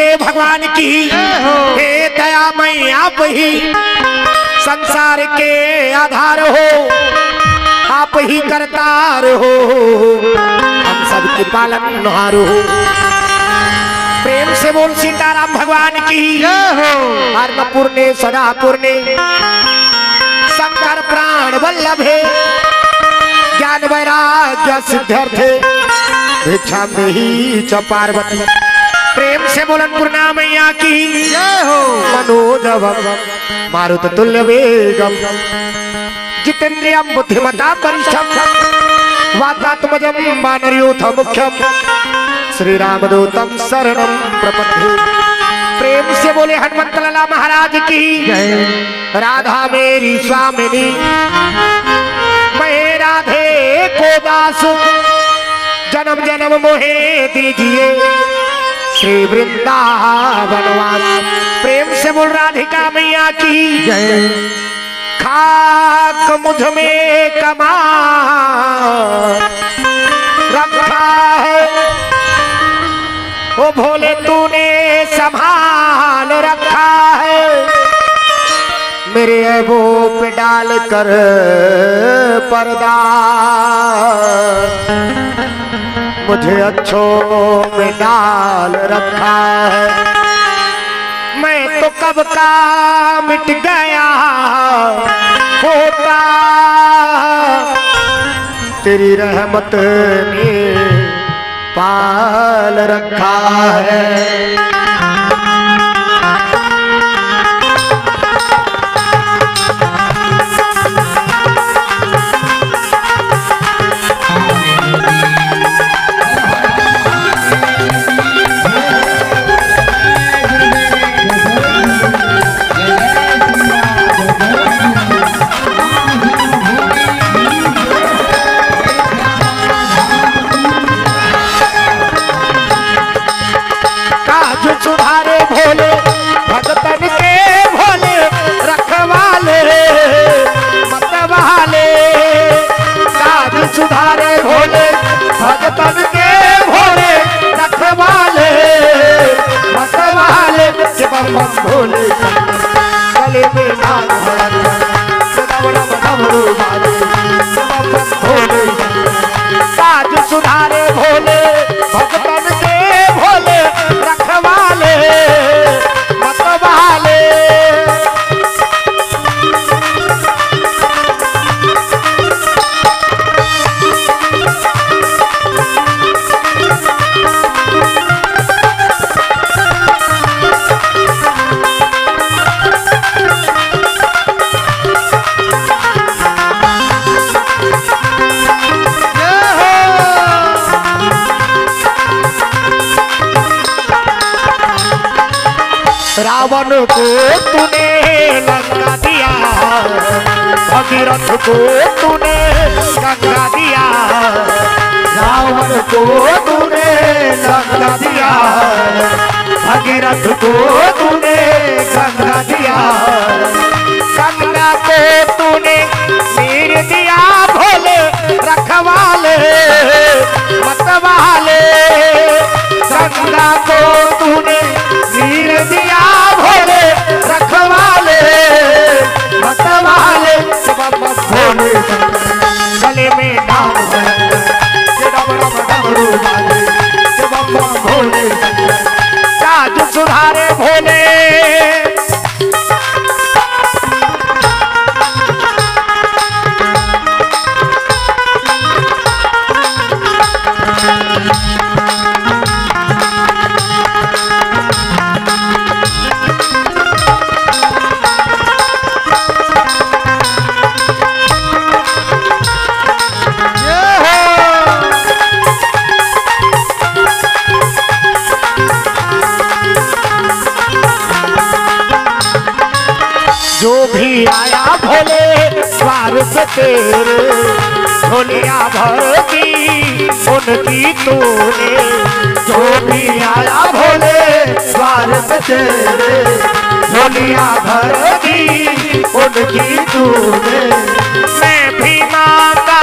बोले भगवान की हे दया मैं आप ही संसार के आधार हो, आप ही करतार हो, हम सबके पालनहार हो। प्रेम से बोल सीताराम भगवान की अन्नपूर ने सदापुर ने शंकर प्राण वल्लभे ज्ञान वैराग्य सिद्धार्थे भिक्षा में ही च पार्वती। प्रेम से बोलनपुर मैया की मनोजवम मारुत तुल्य वेगम जितेन्द्रियम बुद्धिमता परिश्रम वातात्मजम वानरयूथ मुख्यम श्री रामदूतम शरणम प्रपद्ये। प्रेम से बोले हनुमंत लाला महाराज की राधा मेरी स्वामिनी मैं राधे को दास जन्म जन्म मोहे दीजिए श्री वृंदावनवास। प्रेम से बोल राधिका मैया की खाक मुझ में कमा रखा है ओ भोले तूने संभाल रखा है मेरे ऐबों पे डाल कर पर्दा मुझे अच्छों में डाल रखा है। मैं तो कब का मिट गया होता तेरी रहमत ने पाल रखा है। सुधारे भोले भगतन के भोले रखवाले मतवाले काज सुधारे भोले भगतन के भोले रखवाले मतवाले भोले गले में नाग भोले काज सुधारे भोले भगतन के भोले रखवाले मतवाले। रावण को तूने लंका दिया भगीरथ को तूने गंगा दिया रावण को तूने लंका दिया भगीरथ को तूने गंगा दिया गंगा को तूने नीर दिया भोले रखवाले मतवाले गंगा को तूने नीर दिया भोले रखवाले मतवाले भोले गले में नाम भोले काज सुधारे भोले जो भी आया भोले द्वार पे तेरे झोलियां भर दी उनकी तूने जो भी आया भोले द्वार पे तेरे झोलियां भर दी उनकी तूने मैं भी मांगा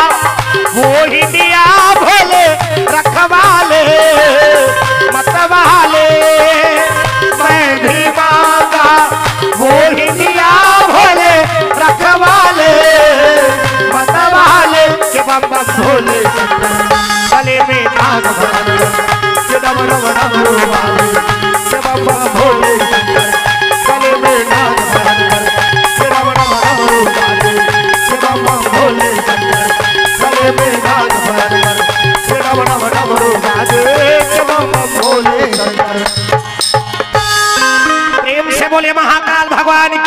वो ही दिया भोले रखवाले मतवाले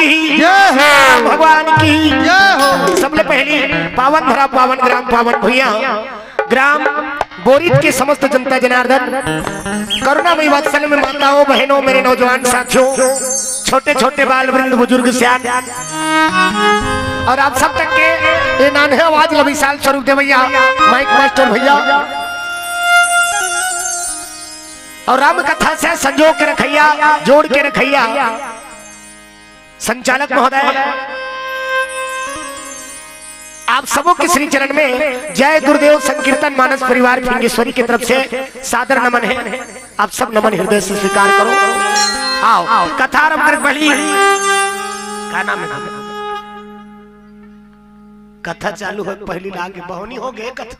की जय हो, भगवान की जय हो। सबले पहली पावन धरा पावन ग्राम पावन भैया ग्राम बोरित के समस्त जनता जनार्दन करुणामयी वात्सल्य में माताओं बहनों मेरे नौजवान साथियों छोटे छोटे बाल वृंद बुजुर्ग सियान और आप सब तक के ये नान है आवाज लविशाल स्वरूप दे भैया माइक मास्टर भैया और राम कथा से संजो के रखैया जोड़ के रखैया संचालक महोदय आप सबों के श्री चरण में जय गुरुदेव संकीर्तन मानस परिवार फिंगेश्वरी की तरफ से सादर नमन है। आप सब नमन हृदय से स्वीकार करो। आओ कथा आरंभ कर पहली क्या नाम है कथा चालू हो पहली लागे बहुनी हो गए कथा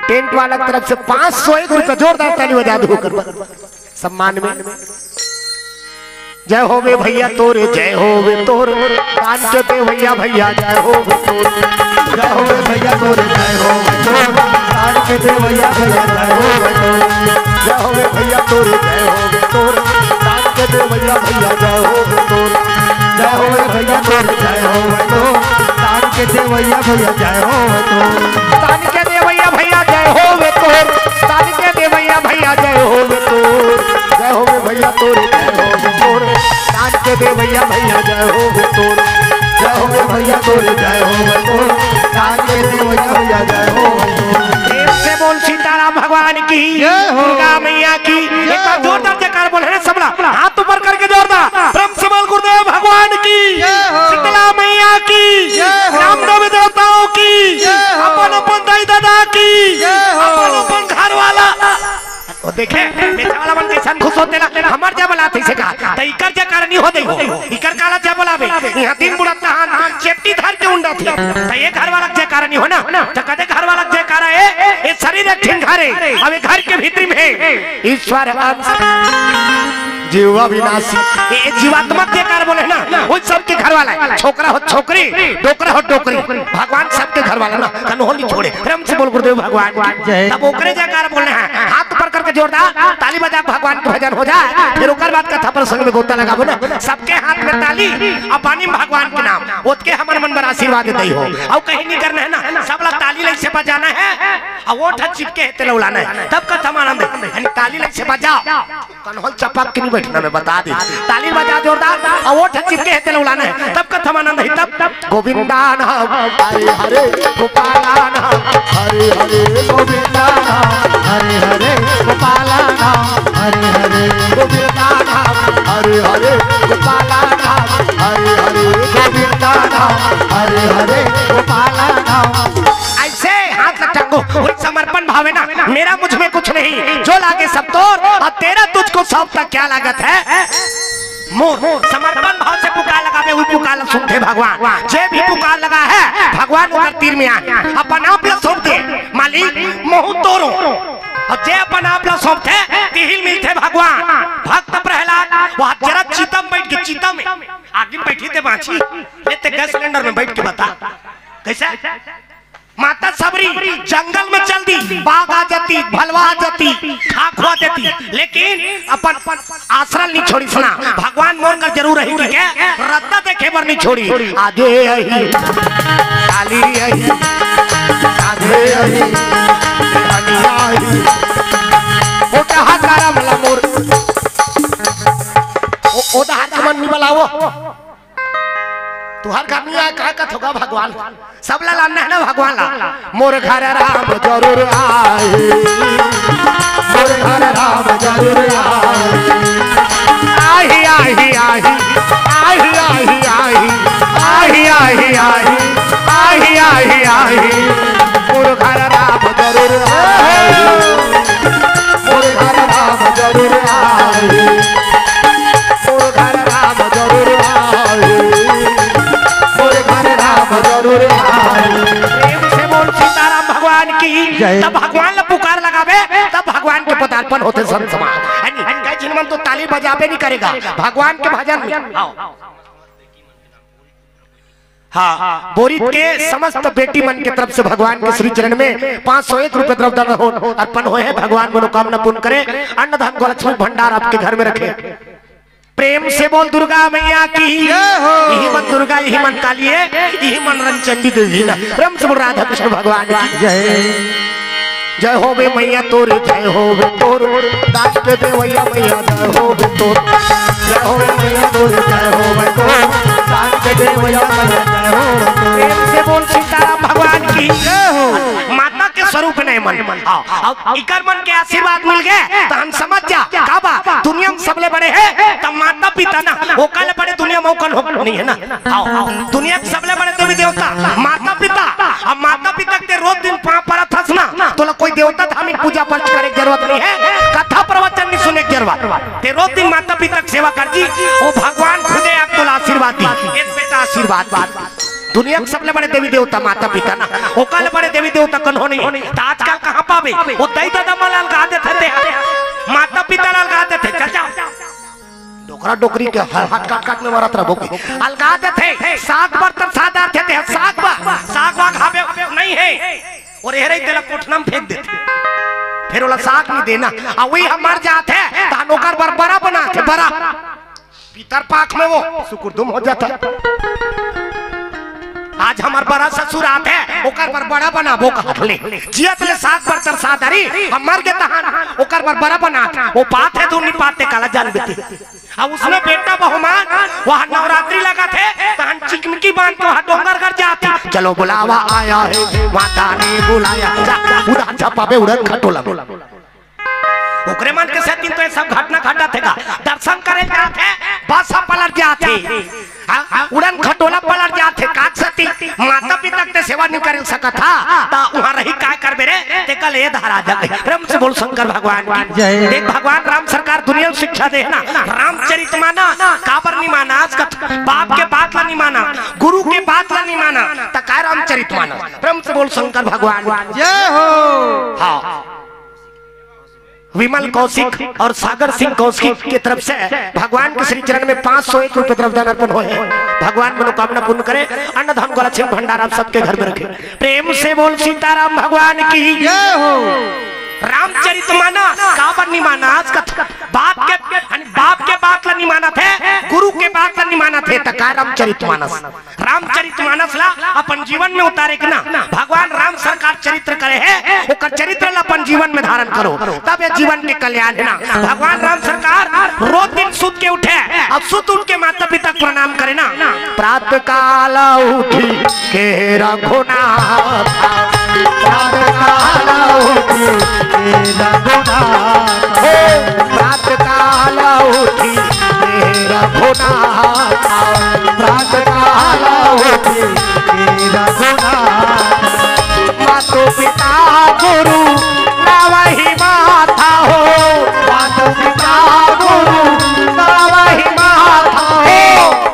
टेंट वाला तरफ से 501 रुपये जोरदार ताली बजा दो सम्मान में। जय हो वे भैया तोरे जय हो वे तोर दान के दे भैया भैया जय हो वे तोर जय हो भैया तोरे जय हो दान के दे भैया भैया जय हो जय हो वे भैया तोरे जय हो वे तोर दान के दे भैया भैया जय हो वे तोर जय हो भैया तोरे जय हो दान के दे भैया भैया जय हो दान के दे भैया भैया जय हो वे तोर दान के दे भैया भैया जय हो वे तोर जय हो वे भैया तोरे जय हो वे तोर दान के दे भैया भैया जय हो वे तोर जय हो भैया तोरे जय हो दान के दे भैया भैया जय हो प्रेम से बोल सीताराम भगवान की दुर्गा मैया की एक बार जोरदार जयकार बोल है सबला हाथ ऊपर करके जोरदार प्रेम से बोल गुरुदेव भगवान की शीतला मैया की रामदेव देवताओं की अपन अपन दाई दादा की अपन अपन घर वाला वो देखे बेटा वाला मन कैसा खुश होते ना हमार जब बुलाते से कहा तो इकर जयकार नहीं हो दे इकर काला जब बुलावे यहां तीन बुढ़ा हां चेपटी धर के उंडा थी तो ये घर वाला जयकार नहीं हो ना तो कदे घर वाला जयकार है ये शरीर एक ठिंगारे अब ये घर के भीतर में ईश्वर जीवा विनाशी ये जीवात्मक जयकार बोले ना वो सबके घर वाला है छोकरा हो छोकरी डोकरा हो डोकरी भगवान सबके घर वाला ना कन्हो नहीं छोड़े प्रेम से बोल गुरुदेव भगवान की तब ओकरे जयकार बोलने हैं हाथ ऊपर करके जोरदार ताली बजा भगवान के भजन हो जाए फिर ओकर बाद कथा प्रसंग में गोता लगाबो ना सबके हाथ में ताली और पानी में भगवान के नाम ओतके हमर मन में आशीर्वाद दई हो और कहीं नहीं करना है ना सब लोग ताली से बजाना है और वो ठच चिपके हेते लौलाना है तब कथा आनंद यानी ताली से बजाओ कन्होल चपक के नहीं बैठना मैं बता दे ताली बजा जोरदार और वो ठच चिपके हेते लौलाना है तब कथा आनंद है तब गोविंदा नाम हरे हरे गोपाला नाम हरे हरे गोविंदा नाम हरे हरे गोपाला नाम हरे हरे गोविंदा नाम हरे हरे गोपाला नाम हरे हरे गोविंदा नाम हरे हरे गोपाला नाम ऐसे हाथ लटको समर्पण भावे ना मेरा मुझ में कुछ नहीं जो लागे सब तोर और तेरा तुझको सब तक क्या लागत है मोर समर्पण भाव से पुकार लगावे वही पुकार सुनते भगवान जे भी पुकार लगा है भगवान उधर तीर में आए अपन आप ला सौंप दे मालिक मोह तोरो और जे अपन आप ला सौंपते तिहिल मिलते भगवान भक्त प्रहलाद वह जरा चीता में बैठ के चीता में आगे बैठी थे बांची लेते गैस सिलेंडर में बैठ के बता कैसे माता सबरी जंगल में चल दी बाघ आ जाती भलवा आ जाती खाक हुआ देती लेकिन अपन आश्रय नहीं छोड़ी सुना भगवान मोर कर जरूर रहेंगे क्या रत्ता देखे पर नहीं छोड़ी आगे आई काली आई आगे आई काली आई ओटा हाथ करा मला मोर ओटा हाथ मन नहीं बुलाओ तू हर घर में आए कहा कथ होगा भगवान सब ला लाना है ना भगवान ला मोर घर राम जरूर आए मोर घर राम जरूर आए आही आही आही आही आही आही आही आही आही आही मोर घर राम जरूर आए मोर घर राम जरूर आए मोर घर राम जरूर आए जरूर प्रेम से बोल सीताराम भगवान की तब भगवान ला पुकार लगावे तब भगवान के पदार्पण होते संत समाज जिनमन तो ताली बजावे नहीं करेगा भगवान के भजन में आओ हाँ बोरित के समस्त बेटी मन के तरफ से भगवान के श्री चरण में 501 रुपए द्रव्य अर्पण हुए हैं भगवान मनोकामना पूर्ण करे अन्न धन लक्ष्मी भंडार आपके घर में रखे प्रेम से बोल दुर्गा मैया की यही मन दुर्गा, यही मन काली है, यही मन रंचंडी देवी ना। प्रेम से बोल राधा कृष्ण भगवान की जय। जय हो बे मैया तोर, जय हो बे तोर, दास पे देवैया मैया जय हो बे तोर, जय हो मैया तोर, जय हो मैं तोर, दान के देवैया मैया जय हो मैं तोर। प्रेम से बोल सीताराम भगवान की जय हो। माता के स्वरूप नहीं मन आओ इकर मन के आशीर्वाद मिल गए तो हम समझ जा काबा दुनिया में सबले बड़े है तब माता पिता ना, वो कल बड़े दुनिया में ओकल हो नहीं है ना। आओ दुनिया के सबले बड़े देवी देवता माता पिता। अब माता पिता के रोज दिन पाँव पर थस ना तो कोई देवता धार्मिक पूजा पाठ करे की जरूरत नहीं है, कथा प्रवचन नहीं सुने की जरूरत। ते रोज दिन माता पिता की सेवा कर जी, वो भगवान खुदे आपको आशीर्वाद दी। एक बेटा आशीर्वाद दुनिया के सबले बड़े देवी देवता माता पिता ना, वो कल बड़े देवी देवता कन हो नहीं। तो आजकल कहाँ पावे वो दई दादा मलाल गा देते थे, माता पिता लाल गा देते। चल जाओ डोकरा डोकरी के हाथ काट काट में मरत रहो अलगा देते। साग बर्तन सादा थे साग बा खावे नहीं है और हेरे तेला कोठना में फेंक देते, फिर वाला साग नहीं देना। और वही हम मर जाते हैं तो नौकर बर बड़ा बनाते, बड़ा पितर पाक में वो सुकुरदुम हो जाता। आज हमार बड़ा ससुर आते हैं ओकर पर बड़ा बना वो कहले जियत ले साग बर्तन सादरी हम मर गए तहां ओकर पर बड़ा बना वो बात है तो नहीं पाते काला जान बेटी। अब उसने बेटा बहुमान वहां नवरात्रि लगा थे तहन चिकनकी बांध के वहां डोंगरगढ़ जाती। चलो बुलावा आया है माता ने बुलाया, उड़ा छपावे उड़न खटोला ओकरे मन के दिन तो ये सब घटना घटा थेगा। दर्शन करे जाते बासा पलट जाते, उड़न खटोला पलट जाते। काक सती माता पिता के सेवा नहीं कर सका था ता वहां रही काय करबे रे ते कल ये धारा जा राम से बोल शंकर भगवान की जय। देख भगवान राम सरकार दुनिया में शिक्षा दे ना, रामचरितमानस काबर नहीं माना, आज का बाप के बात ला नहीं माना, गुरु के बात ला नहीं माना ता काय रामचरितमानस। राम से बोल शंकर भगवान जय हो। हाँ विमल कौशिक और सागर सिंह कौशिक की तरफ से भगवान के श्री चरण में 501 रुपए द्रव्यदान अर्पण हुए हैं। भगवान मनोकामना पूर्ण करे, अन्न धन को लक्ष्मी भंडार आप सबके घर में रखे। प्रेम से बोल सीताराम भगवान की जय हो। रामचरितमानस काबर नहीं माना, आज का बाप के बात ला नहीं माना थे, गुरु के बात ला नहीं माना थे तो का रामचरितमानस ला अपन जीवन में उतारे के ना। भगवान राम सरकार चरित्र करे है ओकर चरित्र ला अपन जीवन में धारण करो तब ये जीवन के कल्याण है ना। भगवान राम सरकार रोज दिन सुत के उठे अब सुत उठ के माता पिता को प्रणाम करे ना। प्रातः काल उठी के रघुनाथ, प्रातः काल उठी प्रातः काल उठी रघुनाथ, प्रातः काल उठी रघुनाथ। मातो पिता गुरु नवहि माथा हो, मातो पिता गुरु नवहि माथा हो।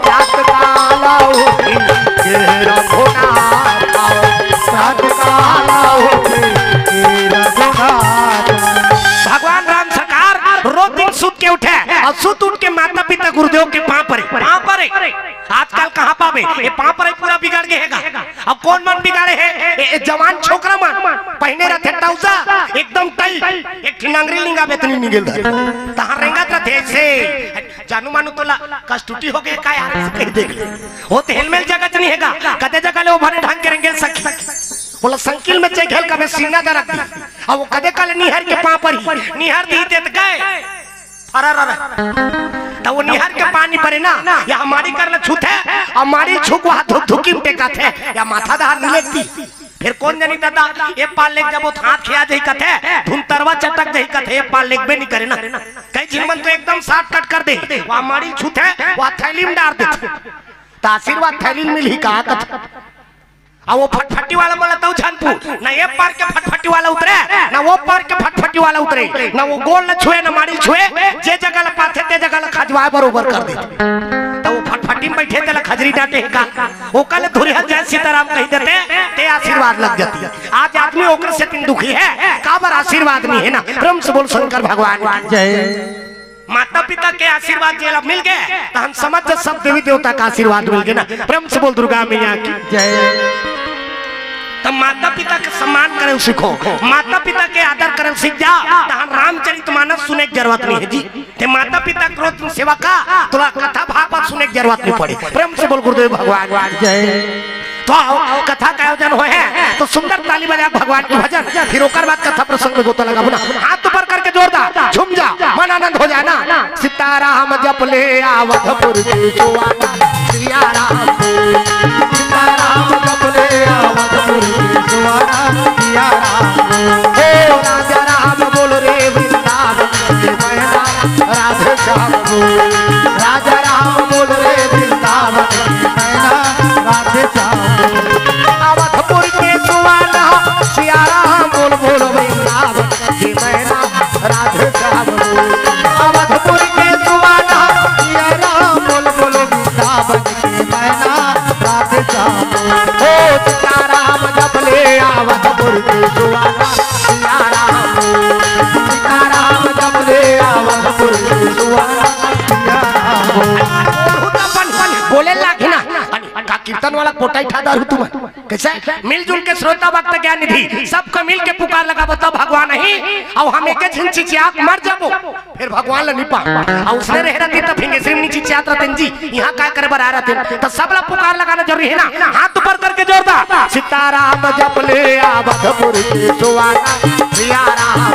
प्रातः काल उठी रघुनाथ, प्रातः काल उठी रघुनाथ। भगवान राम सरकार रोज दिन सुत के उठे और सुत उठ के माता पिता गुरुदेव के पांव परे आजकल कहाँ पावे ये पांव परे पूरा बिगाड़ गएगा। अब कौन मन बिगाड़े है जवान छोकरा मन पहने रहते टाउसा एकदम टाइट एक ठिनंगरी लिंगा बेतनी निकल तहां रेंगत रहते से जानू मानू तोला कष्टुटी हो गए का यार कहीं देख ले वो तो हेलमेल जगत नहीं हैगा कते जगह ले वो भरे ढंग के रेंगेल सकी बोला संकिल में चेक खेल कबे सीना दा रख अब वो कदे कल निहर के पांव पर ही निहर दी देत गए तो वो निहर के पानी परे ना या हमारी करना छूत है हमारी छुक वहां धुक धुकी में टेका थे या माथा दहार नहीं लगती फिर कौन जानी दादा ये पाल लेक जब वो हाथ खिया जाई कथे धुन तरवा चटक जाई कथे ये पाल लेक बे नहीं करे ना कई जिनमन तो एकदम साफ कट कर दे वो हमारी छूत है वो थैली में डाल दे तो आशीर्वाद थैली में मिल ही कहा कथा अब वो फटफटी वाला बोला तो जानपू ना ये पार के फटफटी वाला उतरे ना वो पार के फटफटी वाला उतरे ना वो गोल न छुए ना मारी छुए जे जगह ला पाथे ते जगह ला खजवाए बरोबर कर दे तो वो फटफटी में बैठे तेला खजरी डाटे का वो कल धुरिया जय सीताराम कह देते ते आशीर्वाद लग जाती। आज आदमी ओकर से तीन दुखी है काबर आशीर्वाद नहीं है ना। ब्रह्म से बोल शंकर भगवान जय। माता पिता के आशीर्वाद जेला मिल गए तो हम समझ सब देवी देवता का आशीर्वाद मिल गया ना। ब्रह्म से बोल दुर्गा मैया की जय। तब माता पिता के सम्मान करे सीखो, माता पिता के आदर करे सीख जा। तहां रामचरितमानस सुने की जरूरत नहीं है जी। ते माता पिता क्रोध सेवा का तोला कथा भागवत सुने की जरूरत नहीं पड़ी। प्रेम से बोल गुरुदेव भगवान जय। तो कथा का आयोजन हो है तो सुंदर ताली बजा भगवान के भजन, फिर ओकर बाद कथा प्रसंग में गोता लगा बुना, हाथ ऊपर करके जोरदार झूम जा, मन आनंद हो जाना। सीताराम जप ले अवधपुर की सुहाना, सिया राम सीताराम जप ले अवधपुर की सुहाना, सिया राम हे राजा राम बोल रे वृंदावन के मैना, राधे श्याम राजा राम बोल रे वृंदावन के मैना, राधे श्याम अवधपुर के सुहाना, सिया राम बोल बोल वृंदावन के मैना, राधे श्याम अवधपुर के सुहाना, सिया राम बोल बोल वृंदावन के मैना, राधे श्याम हो सीताराम जप ले अवधपुर के सुहाना, सिया राम सीताराम जप ले अवधपुर के सुहाना, सिया राम बोले लागी ना का कीर्तन वाला कोटा उठा दारू तुम कैसे मिलजुल के श्रोता भक्त ज्ञान निधि सबको मिल के पुकार लगा बताओ भगवान नहीं और हम एक झिंची चियाक मर जाबो फिर भगवान नहीं पा और उसने रह रहती तब फिंगे सिर्फ नीचे चियात रहते जी यहाँ क्या करे बरा रहते तो सब लोग पुकार लगाना जरूरी है ना। हाथ ऊपर करके जोरदार सीताराम जप ले अवधपुर की सुहाना, सिया राम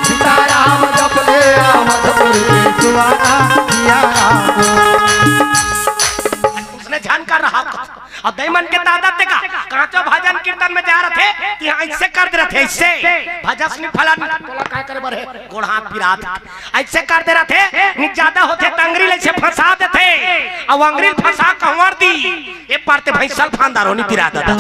सीताराम जप ले अवधपुर की सुहाना, सिया राम जानकार रहा और दैमन के दादा ते का कांचो भजन कीर्तन में जा रहे थे कि ऐसे कर दे रहे थे, ऐसे भजन फला तोला काय करे बरे गोड़ हाथ पिरात ऐसे कर दे रहे थे, नि ज्यादा होते तंगरी ले से फंसा देते और अंगरी फंसा कंवर दी ये पारते भैंसल फांदार होनी पिरात था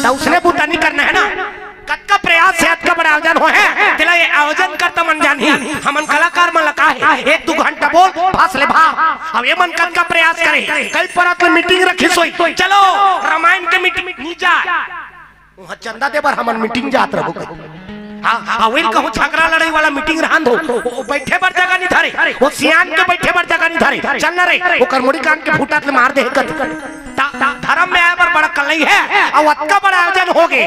तो उसने बूटा नहीं करना है ना। कत्का प्रयास से का बड़ा आयोजन हो है तिला ये आयोजन करता मन जान ही हमन कलाकार मन लगा है 1-2 घंटा बोल फासले भाव अब ये मन कत्का प्रयास करे कई परत में मीटिंग रखी सोई चलो रामायण के मीटिंग नहीं जा वहां चंदा दे पर हमन मीटिंग जात रहो हां वेल कहूं झगड़ा लड़ाई वाला मीटिंग रहन हो वो बैठे बर जगह नहीं धारे वो सियान के बैठे बर जगह नहीं धारे चल ना रे वो करमुड़ी कान के फूटात ले मार दे धर्म में आए पर बड़ा कलई है और अतका बड़ा आयोजन हो गए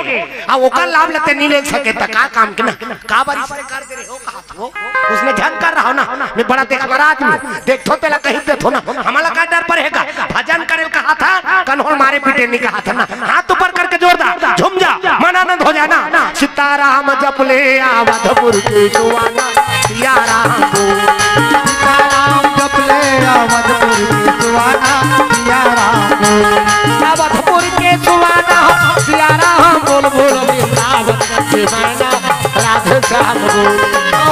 और ओकर लाभ लेते नहीं ले सके त का काम के ना का बारी से कर दे रे हो कहा वो उसने ध्यान कर रहा हो ना मैं बड़ा देख बड़ा आदमी देखो तेला कहीं पे थो ना हमारा का डर पर हैगा भजन करे कहा था कन्होल मारे पीटे नहीं कहा था ना। हाथ ऊपर करके जोरदार झूम जा मन आनंद हो जाना। सीताराम जप ले अवधपुर की सुहाना, सिया राम सीताराम जप ले अवधपुर की सुहाना, सिया राम अवधपुर के सुहाना, सिया राम बोल बोल वृंदावन के मैना, राधे श्याम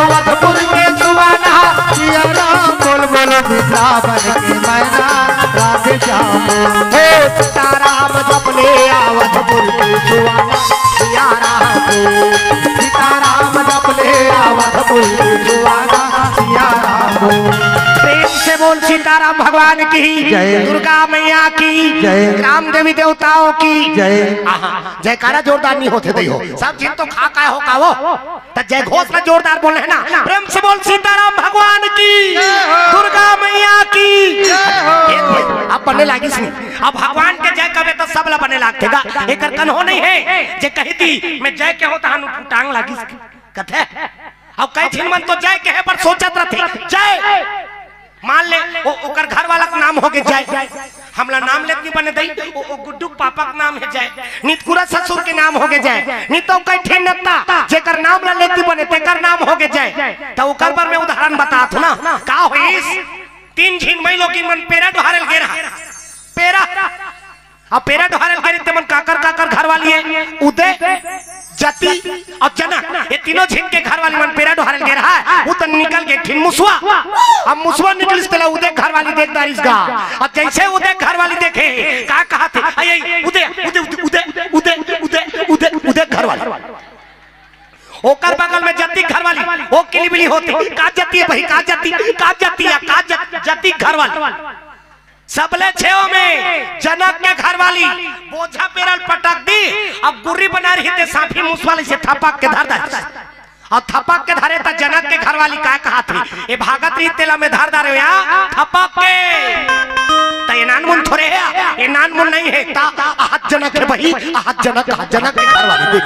अवधपुर के सुहाना, सिया राम बोल बोल वृंदावन के मैना, राधे श्याम हे सीताराम जप ले अवधपुर के सुहाना, सिया राम सीताराम जप ले अवधपुर के सुहाना, सिया राम प्रेम से बोल सीताराम भगवान की जय, दुर्गा मैया की जय, राम देवी देवताओं की जय। जयकारा जोरदार नहीं होते दई हो सब चीज तो खा का हो का वो तो जय घोष में जोरदार बोल है ना। प्रेम से बोल सीताराम भगवान की, दुर्गा मैया की। अब बनने लगी अब भगवान के जय कहे तो सब ला बने लागते गा एक कन्हो नहीं है जे कहती मैं जय के होता हनु टांग लागी कथे अब कई दिन मन तो जय कहे पर सोचत रहते जय मान ले ओकर घर वाला का नाम हो गए जय हमला नाम लेत नहीं बने दई ओ गुड्डू पापा का नाम है जय नितकुरा ससुर के नाम हो गए जय नी तो कई ठिन नत्ता जेकर नाम ला लेती बने तेकर नाम हो गए जय तो ओकर पर मैं उदाहरण बतात हूं ना का होइस 3 झिन मई लोग मन पेरा ढारल गे रहा पेरा अब पेरा ढारल गे ते मन काकर घर वाली है उदय जति और जनक ये तीनों झिन के घर वाली मन पेरा ढारल गे रहा है वो तो निकल गए ठिन मुसवा अब मुसवा निकलिस तला उदय घर वाली देखदार इसका और जैसे उदय घर वाली देखे का कहा थे अये उदय उदय उदय उदय उदय उदय उदय घर वाली ओकर बगल में जति घर वाली वो किलीबिली होती का जति है भाई का जति या का जति घर वाली सबले छेओ में जनक के घर वाली बोझा पेरल पटक दी अब गुर्री बना रही थे साफी मुसवाली से थपक के धर दे और थपक के धरे था जनक के घर वाली का कहा थी ये भागत रही तेला में धर दारे या थपक के तो ये नानमुन थोड़े है, ये नानमुन नहीं है। आहत जनक है भाई, आहत जनक के घर वाले देख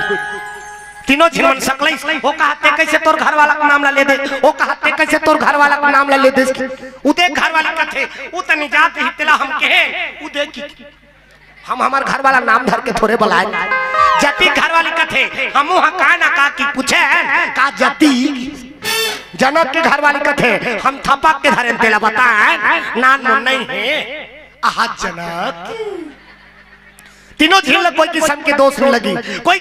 तीनों झिमन सकले वो कहते कैसे तोर घर वाला का नाम ले दे, वो कहते कैसे तोर घर वाला का नाम ले दे। उदे घर वाले कथे उ तनी जात ही तेला हम कहे उदे की हम हमार घर वाला नाम धर के थोड़े बुलाए। जति घर वाली कथे हम वहां का ना का की पूछे का जति जनक के घर वाली कथे हम थपक के धरे तेला बताए नानमुन नहीं है आहत जनक। तीनों झील कोई किस्म के दोष नहीं लगी, कोई